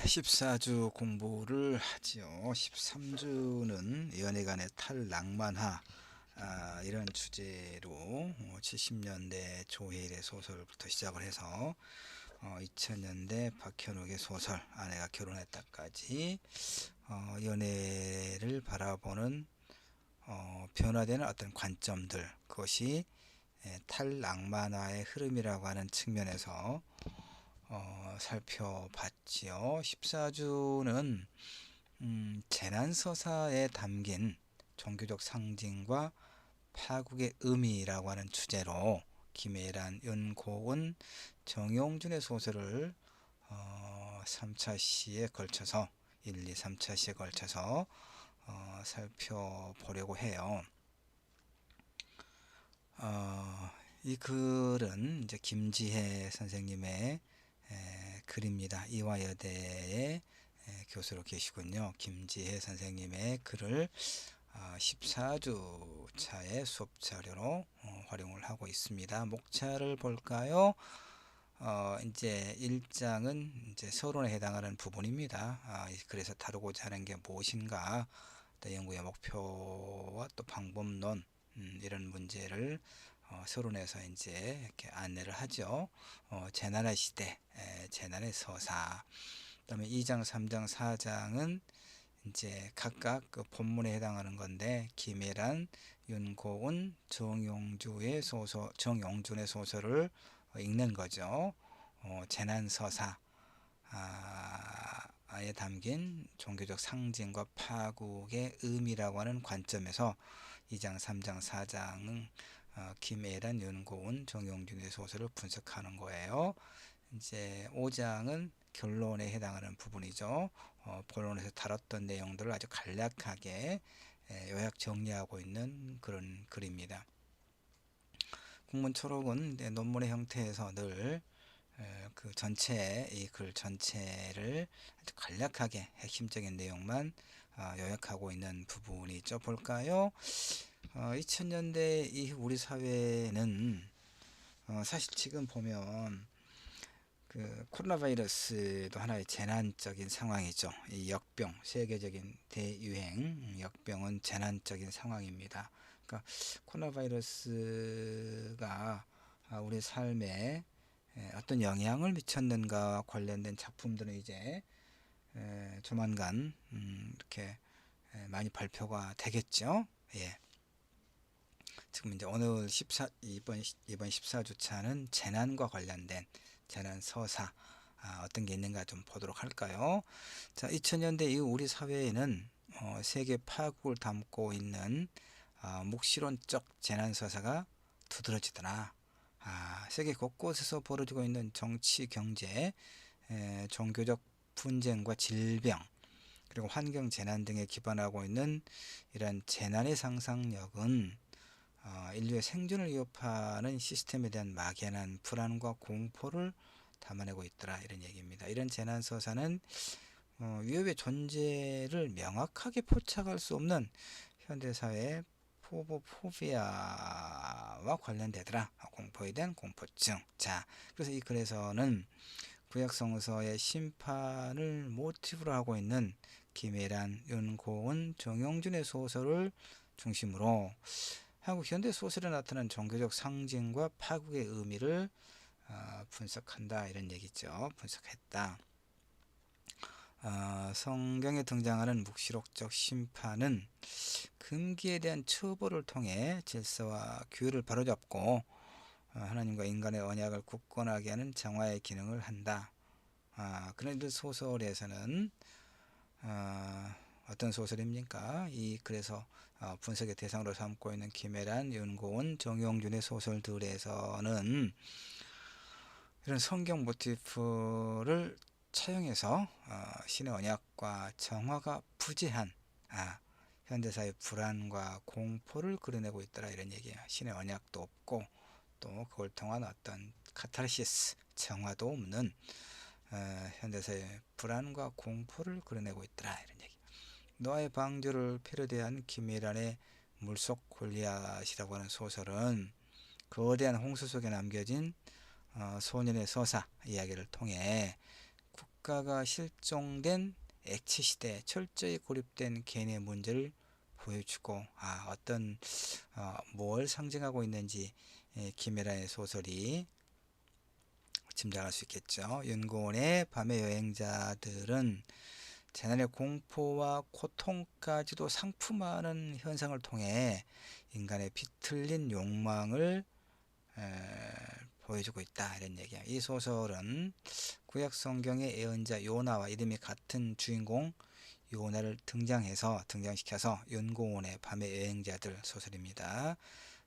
14주 공부를 하지요. 13주는 연애간의 탈낭만화, 이런 주제로 70년대 조혜일의 소설부터 시작을 해서 2000년대 박현욱의 소설 아내가 결혼했다까지 연애를 바라보는 변화되는 어떤 관점들, 그것이 탈낭만화의 흐름이라고 하는 측면에서 살펴봤지요. 14주는 재난서사에 담긴 종교적 상징과 파국의 의미라고 하는 주제로 김애란, 윤고은, 정용준의 소설을 3차 시에 걸쳐서 1, 2, 3차 시에 걸쳐서 살펴보려고 해요. 이 글은 이제 김지혜 선생님의 글입니다. 이화여대의 교수로 계시군요. 김지혜 선생님의 글을 14주 차의 수업 자료로 활용을 하고 있습니다. 목차를 볼까요? 이제 1장은 이제 서론에 해당하는 부분입니다. 그래서 다루고자 하는 게 무엇인가, 또 연구의 목표와 또 방법론, 이런 문제를 서론에서 이제 이렇게 안내를 하죠. 재난의 시대, 재난의 서사. 그다음에 2장, 3장, 4장은 이제 각각 그 본문에 해당하는 건데, 김애란, 윤고은, 정용준의 소설을 읽는 거죠. 재난 서사 에 담긴 종교적 상징과 파국의 의미라고 하는 관점에서 2장, 3장, 4장은 김애란, 윤고은, 정용준의 소설을 분석하는 거예요. 이제 5장은 결론에 해당하는 부분이죠. 본론에서 다뤘던 내용들을 아주 간략하게 요약 정리하고 있는 그런 글입니다. 국문 초록은 논문의 형태에서 늘 그 전체, 이 글 전체를 아주 간략하게 핵심적인 내용만 요약하고 있는 부분이죠. 볼까요? 2000년대 이후 우리 사회는 사실 지금 보면 그 코로나 바이러스도 하나의 재난적인 상황이죠. 이 역병, 세계적인 대유행 역병은 재난적인 상황입니다. 그러니까 코로나 바이러스가 우리 삶에 어떤 영향을 미쳤는가 관련된 작품들은 이제 조만간 이렇게 많이 발표가 되겠죠. 예. 지금 이제 오늘 이번 14주차는 재난과 관련된 재난 서사, 어떤 게 있는가 좀 보도록 할까요? 자, 2000년대 이후 우리 사회에는 세계 파국을 담고 있는 묵시론적 재난 서사가 두드러지더라. 세계 곳곳에서 벌어지고 있는 정치, 경제, 종교적 분쟁과 질병, 그리고 환경 재난 등에 기반하고 있는 이런 재난의 상상력은 인류의 생존을 위협하는 시스템에 대한 막연한 불안과 공포를 담아내고 있더라, 이런 얘기입니다. 이런 재난서사는 위협의 존재를 명확하게 포착할 수 없는 현대사회의 포보포비아와 관련되더라. 공포에 대한 공포증. 자, 그래서 이 글에서는 구약성서의 심판을 모티브로 하고 있는 김애란, 윤고은, 정용준의 소설을 중심으로 한국 현대 소설에 나타난 종교적 상징과 파국의 의미를 분석한다, 이런 얘기죠. 분석했다. 성경에 등장하는 묵시록적 심판은 금기에 대한 처벌을 통해 질서와 규율을 바로잡고 하나님과 인간의 언약을 굳건하게 하는 정화의 기능을 한다. 그런데 소설에서는 어떤 소설입니까? 그래서 분석의 대상으로 삼고 있는 김애란, 윤고은, 정용준의 소설들에서는 이런 성경 모티프를 차용해서 신의 언약과 정화가 부재한 현대사의 불안과 공포를 그려내고 있더라, 이런 얘기예요. 신의 언약도 없고 또 그걸 통한 어떤 카타르시스, 정화도 없는 현대사의 불안과 공포를 그려내고 있더라, 이런 얘기. 노아의 방주를 패러디한 김애란의 물속 골리앗이라고 하는 소설은 거대한 홍수 속에 남겨진 소년의 서사 이야기를 통해 국가가 실종된 액체시대에 철저히 고립된 개인의 문제를 보여주고 어떤 뭘 상징하고 있는지 김혜란의 소설이 짐작할 수 있겠죠. 윤고은의 밤의 여행자들은 재난의 공포와 고통까지도 상품하는 현상을 통해 인간의 비틀린 욕망을 보여주고 있다, 이런 얘기야. 이 소설은 구약 성경의 예언자 요나와 이름이 같은 주인공 요나를 등장시켜서 윤고은의 밤의 여행자들 소설입니다.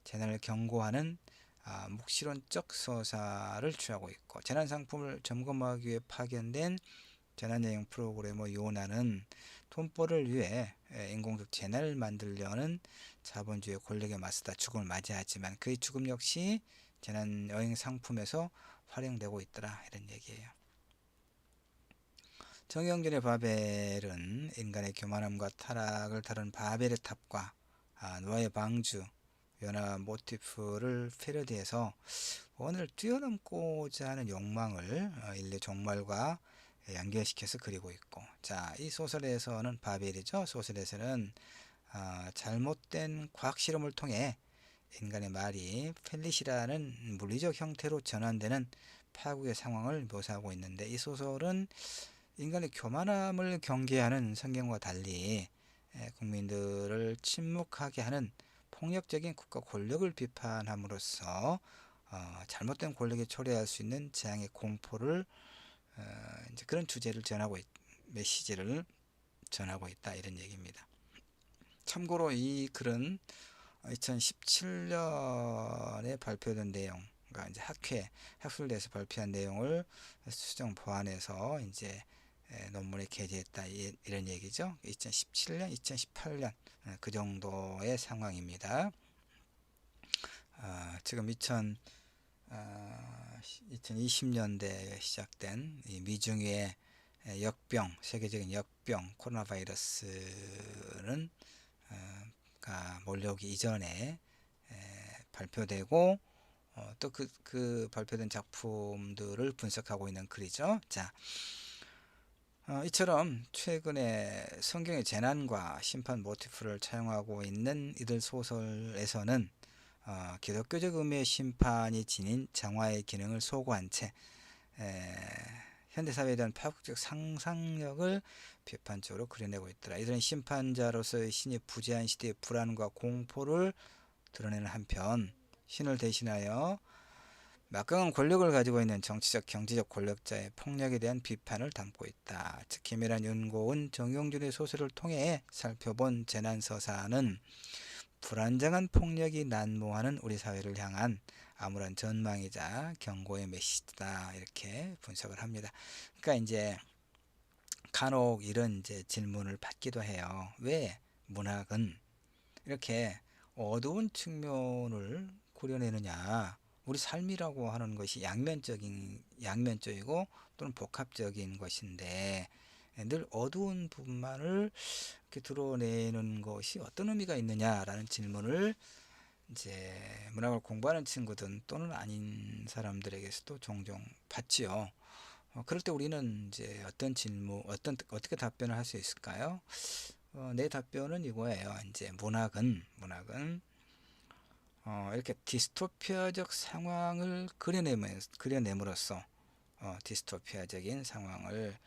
재난을 경고하는 묵시론적 서사를 취하고 있고, 재난 상품을 점검하기 위해 파견된 재난여행 프로그래머 요나는 돈벌을 위해 인공적 재난을 만들려는 자본주의 권력에 맞서다 죽음을 맞이하지만 그의 죽음 역시 재난여행 상품에서 활용되고 있더라, 이런 얘기예요. 정영준의 바벨은 인간의 교만함과 타락을 다룬 바벨의 탑과 노아의 방주, 요나 모티프를 패러디해서 오늘 뛰어넘고자 하는 욕망을 인류 종말과 연결시켜서 그리고 있고, 이 소설에서는 바벨이죠. 소설에서는 잘못된 과학 실험을 통해 인간의 말이 펠릿이라는 물리적 형태로 전환되는 파국의 상황을 묘사하고 있는데, 이 소설은 인간의 교만함을 경계하는 성경과 달리 국민들을 침묵하게 하는 폭력적인 국가 권력을 비판함으로써 잘못된 권력에 초래할 수 있는 재앙의 공포를 이제 그런 주제를 메시지를 전하고 있다, 이런 얘기입니다. 참고로 이 글은 2017년에 발표된 내용, 그러니까 이제 학술대에서 발표한 내용을 수정 보완해서 이제 논문에 게재했다, 이런 얘기죠. 2017년, 2018년 그 정도의 상황입니다. 지금 2020년대에 시작된 이 미중의 세계적인 역병 코로나 바이러스는 몰려오기 이전에 발표되고 또 그 발표된 작품들을 분석하고 있는 글이죠. 이처럼 최근에 성경의 재난과 심판 모티프를 차용하고 있는 이들 소설에서는 기독교적 의미의 심판이 지닌 정화의 기능을 소구한 채 현대사회에 대한 파국적 상상력을 비판적으로 그려내고 있더라. 이들은 심판자로서의 신이 부재한 시대의 불안과 공포를 드러내는 한편, 신을 대신하여 막강한 권력을 가지고 있는 정치적, 경제적 권력자의 폭력에 대한 비판을 담고 있다. 즉 김혜란, 윤고은, 정용준의 소설을 통해 살펴본 재난서사는 불안정한 폭력이 난무하는 우리 사회를 향한 아무런 전망이자 경고의 메시지다, 이렇게 분석을 합니다. 그러니까 이제 간혹 이런 이제 질문을 받기도 해요. 왜 문학은 이렇게 어두운 측면을 그려내느냐? 우리 삶이라고 하는 것이 양면적이고 또는 복합적인 것인데 늘 어두운 부분만을 이렇게 드러내는 것이 어떤 의미가 있느냐라는 질문을 이제 문학을 공부하는 친구들 또는 아닌 사람들에게서도 종종 받지요. 그럴 때 우리는 이제 어떻게 답변을 할 수 있을까요? 내 답변은 이거예요. 이제 문학은 이렇게 디스토피아적 상황을 그려냄으로써 디스토피아적인 상황을,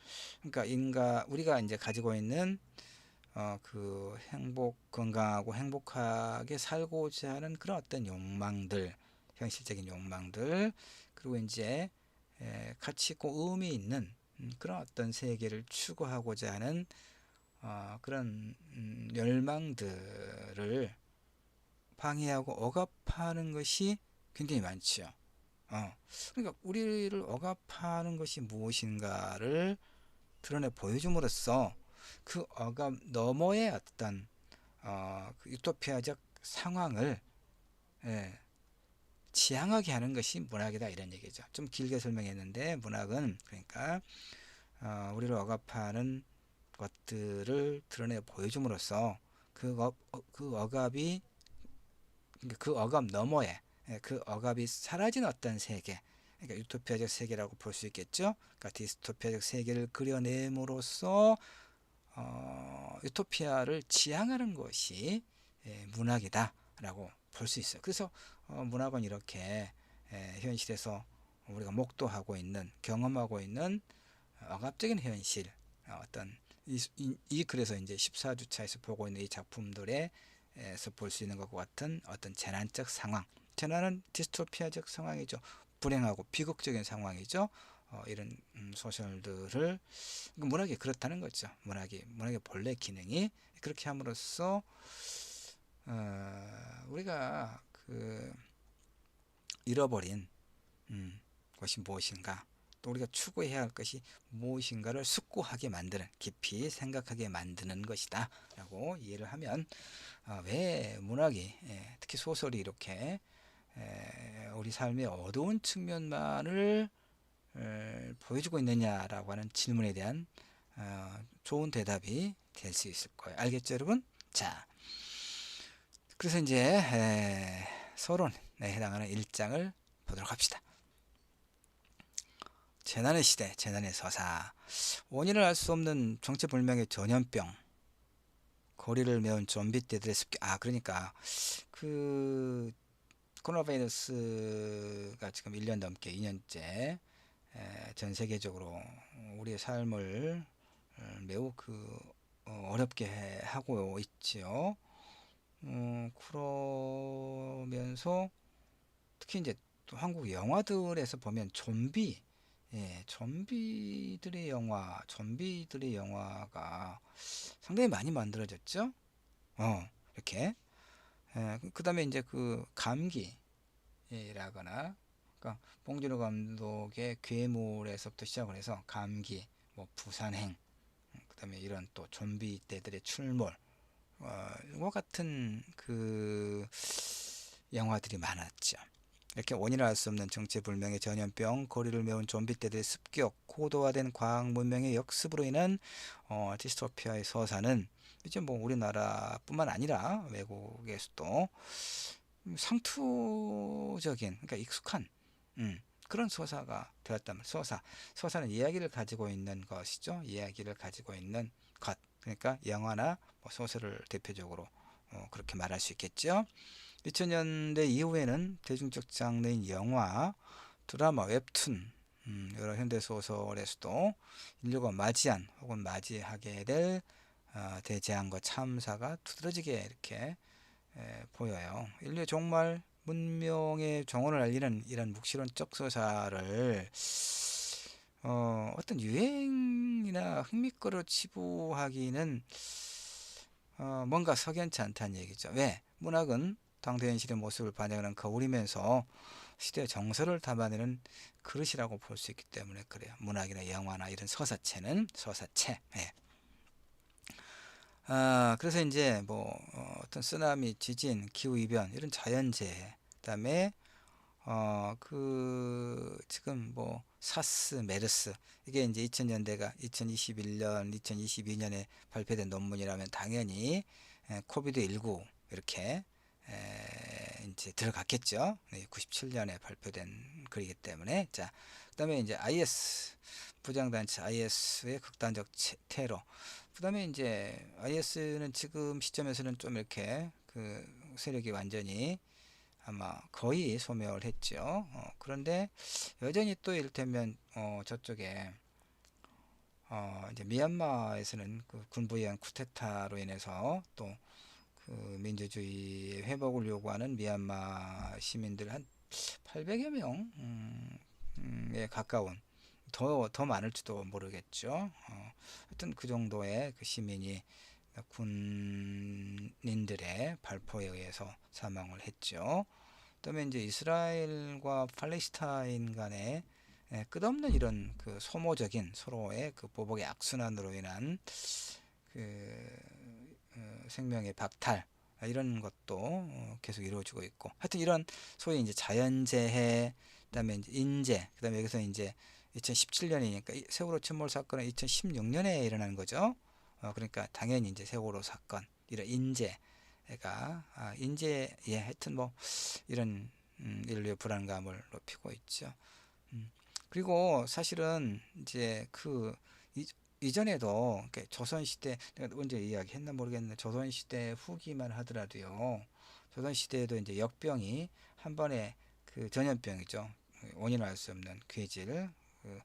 그러니까 우리가 이제 가지고 있는 그 건강하고 행복하게 살고자 하는 그런 어떤 욕망들, 현실적인 욕망들, 그리고 이제 가치 있고 의미 있는 그런 어떤 세계를 추구하고자 하는 그런 열망들을 방해하고 억압하는 것이 굉장히 많지요. 그러니까 우리를 억압하는 것이 무엇인가를 드러내 보여줌으로써 그 억압 너머의 어떤 그 유토피아적 상황을 지향하게 하는 것이 문학이다, 이런 얘기죠. 좀 길게 설명했는데 문학은 그러니까 우리를 억압하는 것들을 드러내 보여줌으로써 그 억압 너머에 그 억압이 사라진 어떤 세계, 그러니까 유토피아적 세계라고 볼 수 있겠죠. 그러니까 디스토피아적 세계를 그려냄으로써 유토피아를 지향하는 것이 문학이다라고 볼 수 있어요. 그래서 문학은 이렇게 현실에서 우리가 목도하고 있는, 경험하고 있는 억압적인 현실, 어떤 그래서 이제 14주차에서 보고 있는 이 작품들에서 볼 수 있는 것과 같은 어떤 재난적 상황, 재난은 디스토피아적 상황이죠. 불행하고 비극적인 상황이죠. 이런 소설들을 문학이 그렇다는 거죠. 문학의 본래 기능이 그렇게 함으로써 우리가 그 잃어버린 것이 무엇인가, 또 우리가 추구해야 할 것이 무엇인가를 숙고하게 만드는, 깊이 생각하게 만드는 것이다 라고 이해를 하면 왜 문학이, 특히 소설이 이렇게 우리 삶의 어두운 측면만을 보여주고 있느냐라고 하는 질문에 대한 좋은 대답이 될 수 있을 거예요. 알겠죠, 여러분? 자, 그래서 이제 서론에 해당하는 1장을 보도록 합시다. 재난의 시대, 재난의 서사, 원인을 알 수 없는 정체불명의 전염병, 거리를 메운 좀비 떼들의 습격. 그러니까 그 코로나 바이러스가 지금 1년 넘게, 2년째 전 세계적으로 우리의 삶을 매우 어렵게 하고 있지요. 그러면서 특히 이제 또 한국 영화들에서 보면 좀비들의 영화가 상당히 많이 만들어졌죠. 이렇게. 그 다음에 이제 그 감기라거나, 그러니까 봉준호 감독의 괴물에서부터 시작을 해서 감기, 뭐 부산행, 그 다음에 이런 또 좀비 떼들의 출몰, 이와 같은 그 영화들이 많았죠. 이렇게 원인을 알 수 없는 정체불명의 전염병, 거리를 메운 좀비 떼들의 습격, 고도화된 과학 문명의 역습으로 인한 디스토피아의 서사는 이제 뭐 우리나라뿐만 아니라 외국에서도 상투적인, 그러니까 익숙한 그런 서사가 되었다면, 서사는 이야기를 가지고 있는 것이죠. 이야기를 가지고 있는 것, 그러니까 영화나 뭐 소설을 대표적으로 그렇게 말할 수 있겠죠. 2000년대 이후에는 대중적 장르인 영화, 드라마, 웹툰, 여러 현대소설에서도 인류가 맞이한 혹은 맞이하게 될 대재앙과 참사가 두드러지게 이렇게 보여요. 인류의 종말, 문명의 종언을 알리는 이런 묵시론적 서사를 어떤 유행이나 흥미거리로 치부하기는 뭔가 석연치 않다는 얘기죠. 왜? 문학은 당대 현실의 모습을 반영하는 거울이면서 시대의 정서를 담아내는 그릇이라고 볼 수 있기 때문에 그래요. 문학이나 영화나 이런 서사체. 그래서 이제 뭐 어떤 쓰나미, 지진, 기후 이변 이런 자연재해, 그다음에 지금 뭐 사스, 메르스, 이게 이제 2000년대가 2021년, 2022년에 발표된 논문이라면 당연히 코비드 19 이렇게 이제 들어갔겠죠. 97년에 발표된 글이기 때문에. 자, 그다음에 이제 IS 부장단체 IS의 극단적 테러. 그다음에 이제 IS는 지금 시점에서는 좀 이렇게 그 세력이 완전히 아마 거의 소멸을 했죠. 그런데 여전히 또 이를테면 저쪽에 이제 미얀마에서는 그 군부에 의한 쿠데타로 인해서 또 그 민주주의 회복을 요구하는 미얀마 시민들 한 800여 명에 가까운, 더 많을지도 모르겠죠. 하여튼 그 정도의 그 시민이 군인들의 발포에 의해서 사망을 했죠. 그다음에 이제 이스라엘과 팔레스타인 간의 끝없는 이런 그 소모적인 서로의 그 보복의 악순환으로 인한 그 생명의 박탈, 이런 것도 계속 이루어지고 있고, 하여튼 이런 소위 이제 자연재해, 그다음에 이제 인재, 그다음에 여기서 이제 2017년이니까 세월호 침몰 사건은 2016년에 일어난 거죠. 그러니까 당연히 이제 세월호 사건, 이런 인재가 인재, 하여튼 뭐 이런 인류의 불안감을 높이고 있죠. 음. 그리고 사실은 이제 그 이전에도 조선시대, 내가 언제 이야기했나 모르겠는데 조선시대 후기만 하더라도요. 조선시대에도 이제 역병이 한 번에 그 전염병이죠. 원인을 알 수 없는 괴질. 그,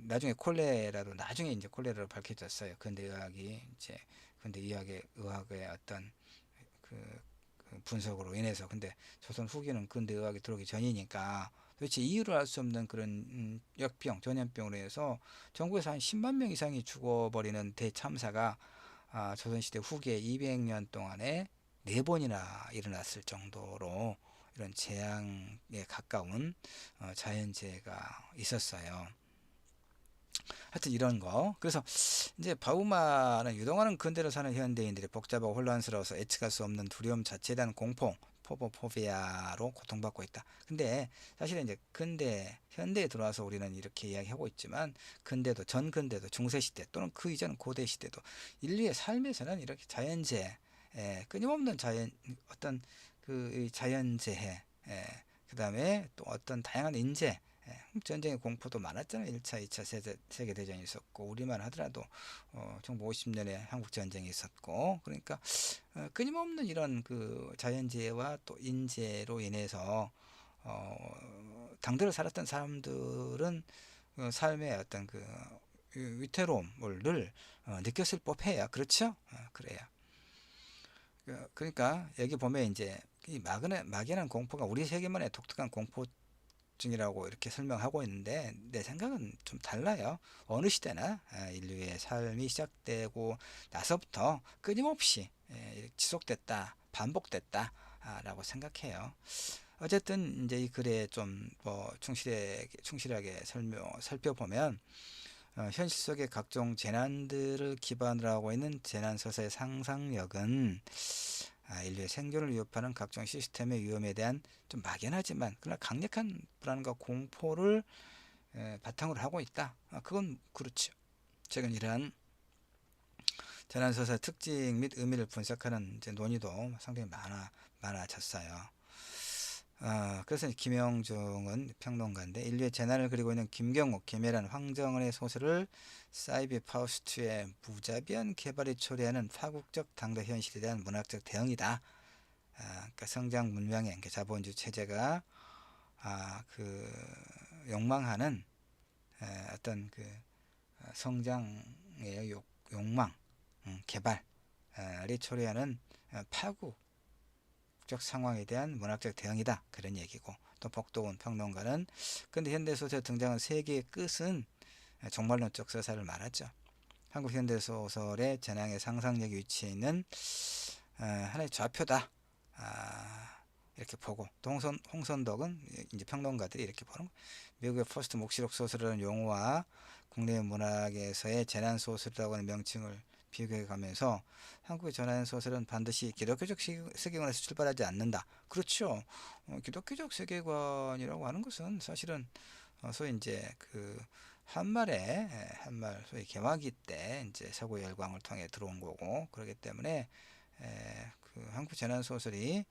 나중에 콜레라로 나중에 이제 콜레라로 밝혀졌어요. 근대 의학이 이제 근대 의학의 어떤 그, 그 분석으로 인해서. 근데 조선 후기는 근대 의학이 들어오기 전이니까 도대체 이유를 알 수 없는 그런 역병, 전염병으로 해서 전국에서 한 10만 명 이상이 죽어버리는 대참사가 조선시대 후기에 200년 동안에 4번이나 일어났을 정도로 이런 재앙에 가까운 자연재해가 있었어요. 하여튼 이런 거. 그래서 이제 바우마는 유동화는 근대로 사는 현대인들이 복잡하고 혼란스러워서 예측할 수 없는 두려움 자체에 대한 공포, 포보포비아로 고통받고 있다. 근데 사실은 이제 현대에 들어와서 우리는 이렇게 이야기하고 있지만 전 근대도 중세시대 또는 그 이전 고대시대도 인류의 삶에서는 이렇게 자연재해, 끊임없는 어떤 그 자연재해, 그 다음에 또 어떤 다양한 인재, 전쟁의 공포도 많았잖아요. 1차, 2차 세계대전이 있었고, 우리만 하더라도 1950년에 한국전쟁이 있었고, 그러니까 끊임없는 이런 그 자연재해와 또 인재로 인해서 당대로 살았던 사람들은 삶의 어떤 그 위태로움을 늘 느꼈을 법해요. 그렇죠? 그래요. 그러니까 여기 보면 이제 이 막연한 공포가 우리 세계만의 독특한 공포증이라고 이렇게 설명하고 있는데 내 생각은 좀 달라요. 어느 시대나 인류의 삶이 시작되고 나서부터 끊임없이 지속됐다, 반복됐다 라고 생각해요. 어쨌든 이제 이 글에 좀 뭐 충실하게 살펴보면 현실 속의 각종 재난들을 기반으로 하고 있는 재난서사의 상상력은 인류의 생존을 위협하는 각종 시스템의 위험에 대한 좀 막연하지만 그러나 강력한 불안과 공포를 바탕으로 하고 있다. 그건 그렇죠. 최근 이러한 재난서사의 특징 및 의미를 분석하는 이제 논의도 상당히 많아졌어요. 그래서 김영중은 평론가인데 인류의 재난을 그리고 있는 김경욱, 김혜란, 황정은의 소설을 사이비 파우스트의 무자비한 개발이 초래하는 파국적 당대 현실에 대한 문학적 대응이다. 그러니까 성장 문명의 그러니까 자본주의 체제가 그 욕망하는 어떤 그 성장의 욕망, 개발이 초래하는 파국 적 상황에 대한 문학적 대응이다. 그런 얘기고 또 복도원 평론가는 근데 현대소설에 등장한 세계의 끝은 종말론적 서사를 말하죠. 한국 현대소설의 전향의 상상력이 위치해 있는 하나의 좌표다. 이렇게 보고 또 홍선덕은 이제 평론가들이 이렇게 보는 거예요. 미국의 포스트 목시록 소설이라는 용어와 국내 문학에서의 재난 소설이라고 하는 명칭을 비교해 가면서 한국의 재난 소설은 반드시 기독교적 세계관에서 출발하지 않는다. 그렇죠. 기독교적 세계관이라고 하는 것은 사실은 소위 이제 그 한말 소위 개화기 때 이제 서구 열광을 통해 들어온 거고 그렇기 때문에 그 한국 재난 소설이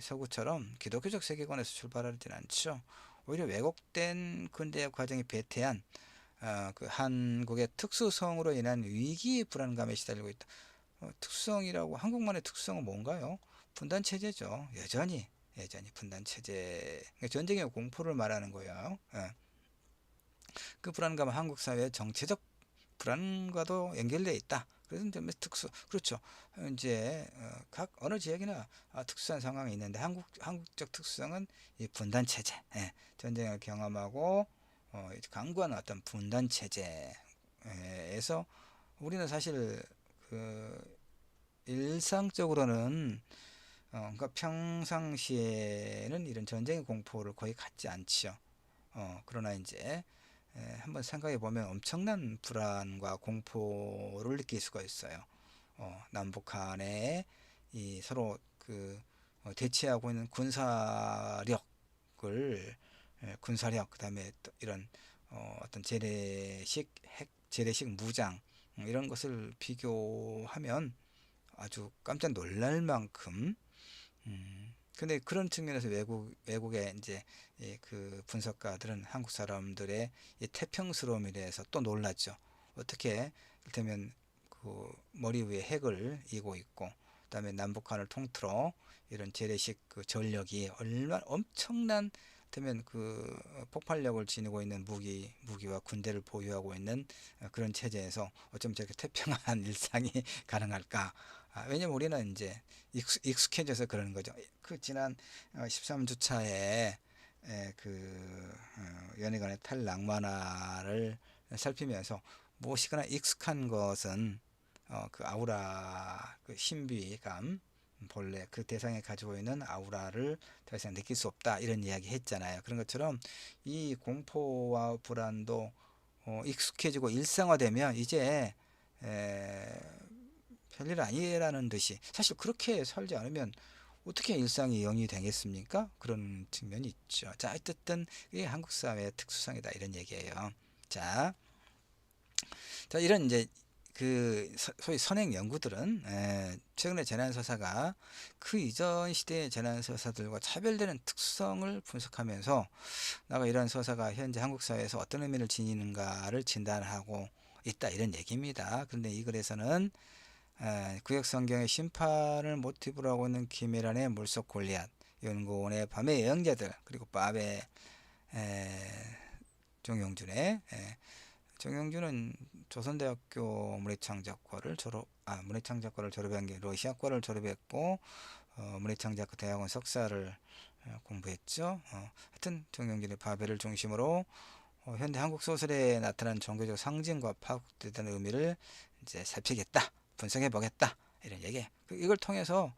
서구처럼 기독교적 세계관에서 출발하지는 않죠. 오히려 왜곡된 근대의 과정이 배태한 그 한국의 특수성으로 인한 위기 불안감에 시달리고 있다. 특수성이라고 한국만의 특수성은 뭔가요? 분단 체제죠. 여전히 분단 체제. 그러니까 전쟁의 공포를 말하는 거예요. 그 불안감은 한국 사회의 정체적 불안과도 연결되어 있다. 그래서 이제 그렇죠. 이제 각 어느 지역이나 특수한 상황이 있는데 한국적 특수성은 이 분단 체제, 전쟁을 경험하고 강구한 어떤 분단 체제에서 우리는 사실 그 일상적으로는 그러니까 평상시에는 이런 전쟁의 공포를 거의 갖지 않지요. 그러나 이제 한번 생각해 보면 엄청난 불안과 공포를 느낄 수가 있어요. 남북 간에 이 서로 그 대치하고 있는 군사력 그다음에 또 이런 어떤 재래식 무장 이런 것을 비교하면 아주 깜짝 놀랄 만큼 근데 그런 측면에서 외국의 이제 그 분석가들은 한국 사람들의 이 태평스러움에 대해서 또 놀랐죠. 어떻게 이를테면 그 머리 위에 핵을 이고 있고, 그다음에 남북한을 통틀어 이런 재래식 그 전력이 얼마나 엄청난, 되면 그 폭발력을 지니고 있는 무기와 군대를 보유하고 있는 그런 체제에서 어쩜 저렇게 태평한 일상이 가능할까? 왜냐면 우리는 이제 익숙해져서 그러는 거죠. 그 지난 13주차에 그 연예관의 탈락만화를 살피면서 무엇이거나 익숙한 것은 그 아우라, 그 신비감, 본래 그 대상이 가지고 있는 아우라를 더 이상 느낄 수 없다, 이런 이야기 했잖아요. 그런 것처럼 이 공포와 불안도 익숙해지고 일상화되면 이제 에, 별일 아니라는 듯이, 사실 그렇게 살지 않으면 어떻게 일상이 영위 되겠습니까? 그런 측면이 있죠. 자, 어쨌든 이게 한국 사회의 특수성이다, 이런 얘기예요. 자, 이런 이제 그 소위 선행 연구들은 최근의 재난서사가 그 이전 시대의 재난서사들과 차별되는 특성을 분석하면서 나가 이러한 서사가 현재 한국 사회에서 어떤 의미를 지니는가를 진단하고 있다, 이런 얘기입니다. 그런데 이 글에서는 구약 성경의 심판을 모티브로 하고 있는 김혜란의 물속 골리앗, 연구원의 밤의 예언자들, 그리고 밥의 정용준의 정영준은 조선대학교 문해창작과를 졸업한 게 러시아과를 졸업했고, 문해창작과 대학원 석사를 공부했죠. 하여튼 정영준의 바벨을 중심으로 현대 한국 소설에 나타난 종교적 상징과 파급되는 의미를 이제 살피겠다, 분석해 보겠다, 이런 얘기. 이걸 통해서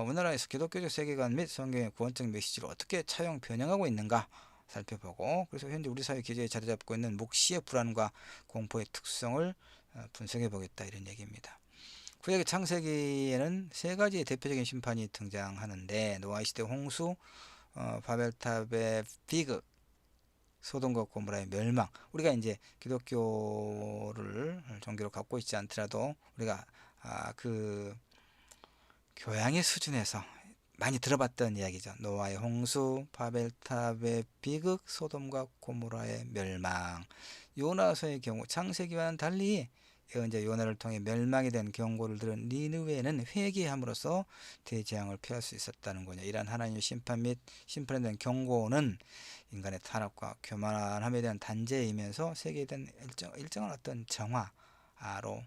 우리나라에서 기독교적 세계관 및 성경의 구원적 메시지를 어떻게 차용 변형하고 있는가 살펴보고, 그래서 현재 우리 사회 기저에 자리 잡고 있는 묵시의 불안과 공포의 특성을 분석해 보겠다, 이런 얘기입니다. 구약의 창세기에는 세 가지의 대표적인 심판이 등장하는데, 노아 시대 홍수, 바벨탑의 비극, 소돔과 고모라의 멸망. 우리가 이제 기독교를 종교로 갖고 있지 않더라도 우리가 그 교양의 수준에서 많이 들어봤던 이야기죠. 노아의 홍수, 바벨탑의 비극, 소돔과 고모라의 멸망. 요나서의 경우 창세기와는 달리 이제 요나를 통해 멸망이 된 경고를 들은 니느웨는 회개함으로써 대재앙을 피할 수 있었다는 거냐. 이러한 하나님의 심판 및 심판에 대한 경고는 인간의 타락과 교만함에 대한 단죄이면서 세계에 대한 일정한 어떤 정화로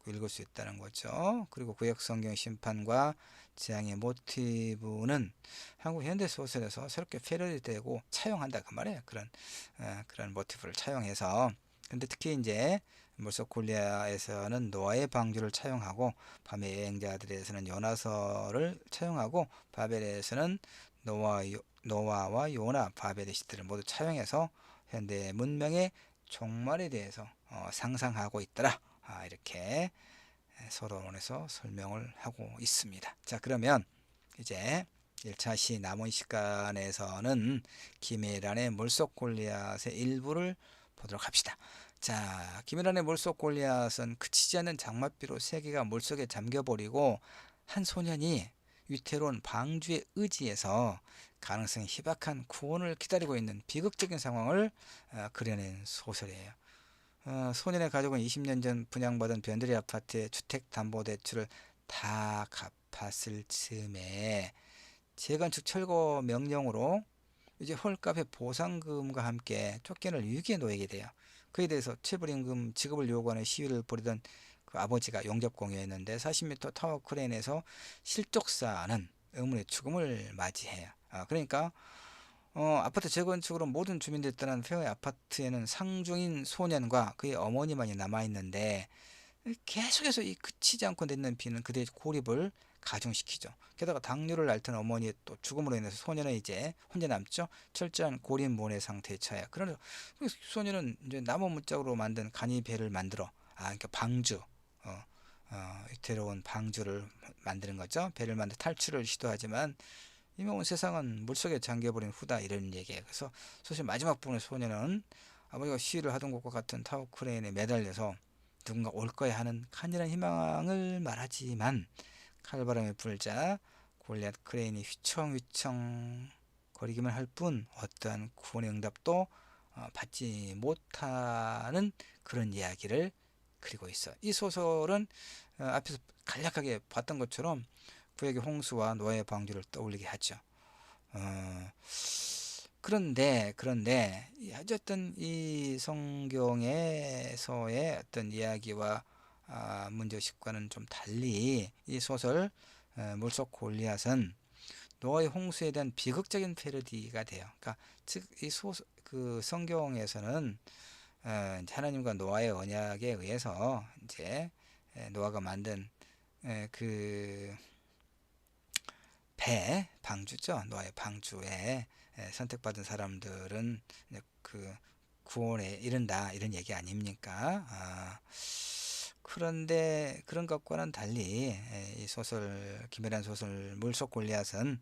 읽을 수 있다는 거죠. 그리고 구약 성경 심판과 재앙의 모티브는 한국 현대 소설에서 새롭게 패러디되고 차용한다, 그 말이에요. 그런 모티브를 차용해서. 근데 특히 이제 물속 굴리아에서는 노아의 방주를 차용하고, 밤의 여행자들에서는 요나서를 차용하고, 바벨에서는 노아와 요나, 바벨의 시대를 모두 차용해서 현대 문명의 종말에 대해서 상상하고 있더라, 이렇게 서론에서 설명을 하고 있습니다. 자, 그러면 이제 1차 시 남은 시간에서는 김혜란의 물속 골리앗의 일부를 보도록 합시다. 자, 김혜란의 물속 골리앗은 그치지 않는 장맛비로 세계가 물속에 잠겨버리고 한 소년이 위태로운 방주의 의지에서 가능성이 희박한 구원을 기다리고 있는 비극적인 상황을 그려낸 소설이에요. 소년의 가족은 20년 전 분양받은 변두리 아파트의 주택담보대출을 다 갚았을 즈음에 재건축 철거 명령으로 이제 헐값의 보상금과 함께 쫓겨날 위기에 놓이게 돼요. 그에 대해서 체불임금 지급을 요구하는 시위를 벌이던 그 아버지가 용접 공여했는데 40m 타워 크레인에서 실족사는 의문의 죽음을 맞이해요. 그러니까 아파트 재건축으로 모든 주민들이 떠난 폐허의 아파트에는 상중인 소년과 그의 어머니만이 남아있는데, 계속해서 이 그치지 않고 내리는 비는 그들의 고립을 가중시키죠. 게다가 당뇨를 앓던 어머니의 또 죽음으로 인해서 소년은 이제 혼자 남죠. 철저한 고립모내 상태에 처해요. 그러나 소년은 이제 나무 문짝으로 만든 간이배를 만들어, 그러니까 방주, 위태로운 방주를 만드는 거죠. 배를 만들어 탈출을 시도하지만 이미 온 세상은 물속에 잠겨버린 후다, 이런 얘기예요. 그래서 소설 마지막 부분의 소년은 아버지가 시위를 하던 곳과 같은 타워 크레인에 매달려서 누군가 올 거야 하는 간절한 희망을 말하지만 칼바람이 불자 골리앗 크레인이 휘청휘청 거리기만 할 뿐 어떠한 구원의 응답도 받지 못하는 그런 이야기를 그리고 있어. 이 소설은 앞에서 간략하게 봤던 것처럼 구약의 홍수와 노아의 방주를 떠올리게 하죠. 그런데 어쨌든 이 성경에서의 어떤 이야기와 문제의식과는 좀 달리 이 소설 물속 골리앗은 노아의 홍수에 대한 비극적인 패러디가 돼요. 그러니까 즉 이 소설 그 성경에서는 하나님과 노아의 언약에 의해서 이제 노아가 만든 그 배 방주죠. 노아의 방주에 선택받은 사람들은 그 구원에 이른다 이런 얘기 아닙니까? 그런데 그런 것과는 달리 이 소설 김혜란 소설 물속 골리앗은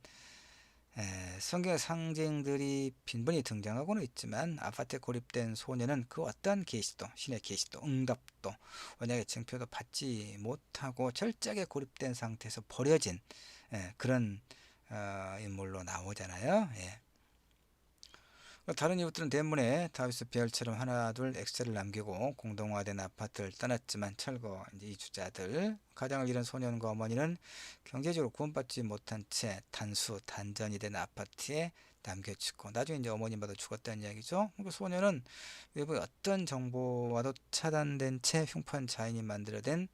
성경의 상징들이 빈번히 등장하고는 있지만 아파트에 고립된 소녀는 그 어떤 계시도 신의 계시도 응답도 언약의 증표도 받지 못하고 철저하게 고립된 상태에서 버려진 그런 인물로 나오잖아요. 예. 다른 이웃들은 대문에 다윗의 별처럼 하나 둘 엑셀을 남기고 공동화된 아파트를 떠났지만 철거 이주자들 가장을 잃은 소년과 어머니는 경제적으로 구원받지 못한 채 단전이 된 아파트에 남겨지고 나중에 이제 어머니마저 죽었다는 이야기죠. 그 소년은 외부의 어떤 정보와도 차단된 채 흉포한 자인이 만들어낸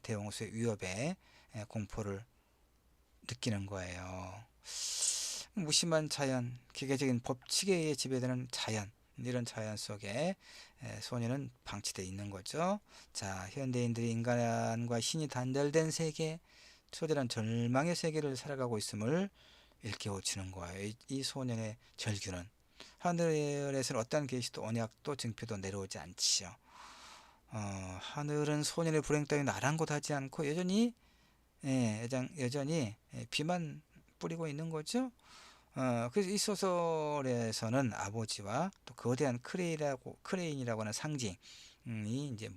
대홍수의 위협에 공포를 느끼는 거예요. 무심한 자연, 기계적인 법칙에 의해 지배되는 자연, 이런 자연 속에 소녀는 방치되어 있는 거죠. 자, 현대인들이 인간과 신이 단절된 세계, 초대란 절망의 세계를 살아가고 있음을 일깨워주는 거예요. 이 소년의 절규는 하늘에서는 어떠한 계시도 언약도 증표도 내려오지 않지요. 하늘은 소년의 불행 따위는 아랑곳하지 않고 여전히 비만 뿌리고 있는 거죠. 그래서 이 소설에서는 아버지와 또 거대한 크레인이라고 하는 상징이 이제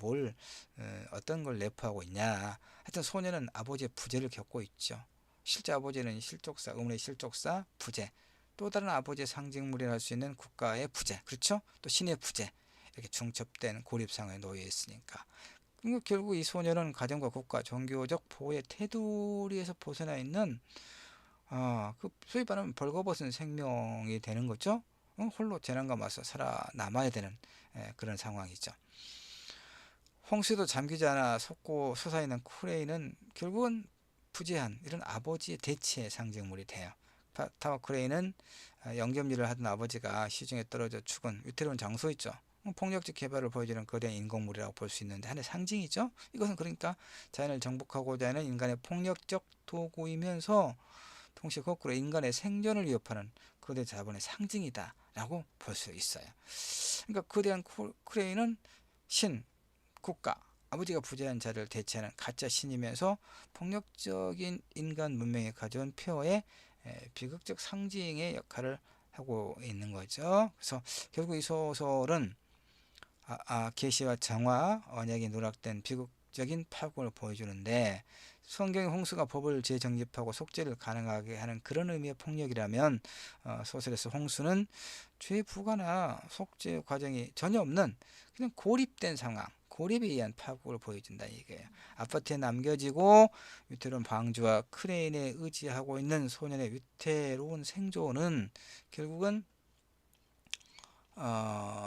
어떤 걸 내포하고 있냐. 하여튼 소녀는 아버지의 부재를 겪고 있죠. 실제 아버지는 실족사, 의문의 실족사, 부재. 또 다른 아버지의 상징물이라 할 수 있는 국가의 부재. 그렇죠? 또 신의 부재. 이렇게 중첩된 고립 상황에 놓여 있으니까. 결국 이 소녀는 가정과 국가, 종교적 보호의 테두리에서 벗어나 있는 그 소위 말하면 벌거벗은 생명이 되는 거죠. 홀로 재난과 맞서 살아남아야 되는 그런 상황이죠. 홍수도 잠기지 않아 솟아있는 크레인은 결국은 부재한 이런 아버지의 대체 상징물이 돼요. 타워 크레인은 영접일을 하던 아버지가 시중에 떨어져 죽은 위태로운 장소 있죠. 폭력적 개발을 보여주는 거대한 인공물이라고 볼 수 있는데 하나의 상징이죠. 이것은 그러니까 자연을 정복하고자 하는 인간의 폭력적 도구이면서 동시에 거꾸로 인간의 생존을 위협하는 거대 자본의 상징이다 라고 볼 수 있어요. 그러니까 거대한 크레인은 신, 국가, 아버지가 부재한 자를 대체하는 가짜 신이면서 폭력적인 인간 문명이 가져온 폐허의 비극적 상징의 역할을 하고 있는 거죠. 그래서 결국 이 소설은 계시와 정화, 언약이 누락된 비극적인 파국을 보여주는데 성경의 홍수가 법을 재정립하고 속죄를 가능하게 하는 그런 의미의 폭력이라면 소설에서 홍수는 죄 부과나 속죄 과정이 전혀 없는 그냥 고립된 상황, 고립에 의한 파국을 보여준다 이거예요. 아파트에 남겨지고 위태로운 방주와 크레인에 의지하고 있는 소년의 위태로운 생존은 결국은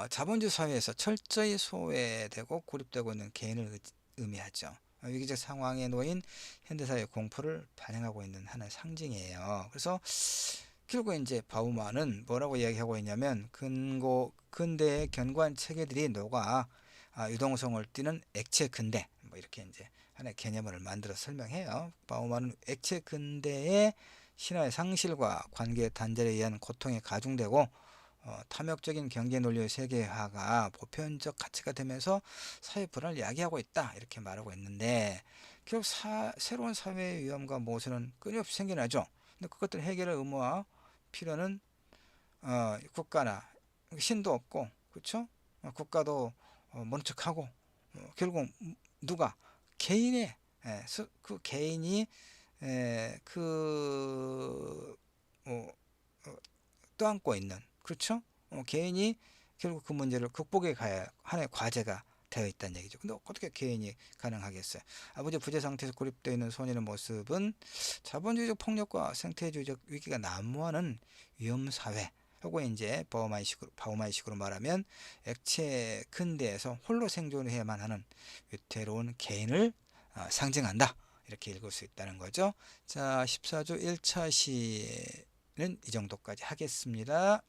자본주의 사회에서 철저히 소외되고 고립되고 있는 개인을 의미하죠. 위기적 상황에 놓인 현대사회의 공포를 반영하고 있는 하나의 상징이에요. 그래서 결국 이제 바우만은 뭐라고 이야기하고 있냐면 근대의 견고한 체계들이 녹아 유동성을 띠는 액체 근대 뭐 이렇게 이제 하나의 개념을 만들어 설명해요. 바우만은 액체 근대의 신화의 상실과 관계 단절에 의한 고통이 가중되고 탐욕적인 경제 논리의 세계화가 보편적 가치가 되면서 사회 불안을 야기하고 있다 이렇게 말하고 있는데 결국 새로운 사회의 위험과 모순은 끊임없이 생겨나죠. 근데 그것들 해결의 의무와 필요는 국가나 신도 없고 그렇죠? 국가도 모른 척하고 결국 누가 개인의 그 개인이 그 어, 어, 떠안고 있는, 그렇죠? 개인이 결국 그 문제를 극복해 가야 하나의 과제가 되어 있다는 얘기죠. 근데 어떻게 개인이 가능하겠어요? 아버지 부재 상태에서 고립되어 있는 소년의 모습은 자본주의적 폭력과 생태주의적 위기가 난무하는 위험 사회, 하고 이제 바우마이식으로 말하면 액체 근대에서 홀로 생존해야만 하는 위태로운 개인을 상징한다. 이렇게 읽을 수 있다는 거죠. 자, 14조 1차 시는 이 정도까지 하겠습니다.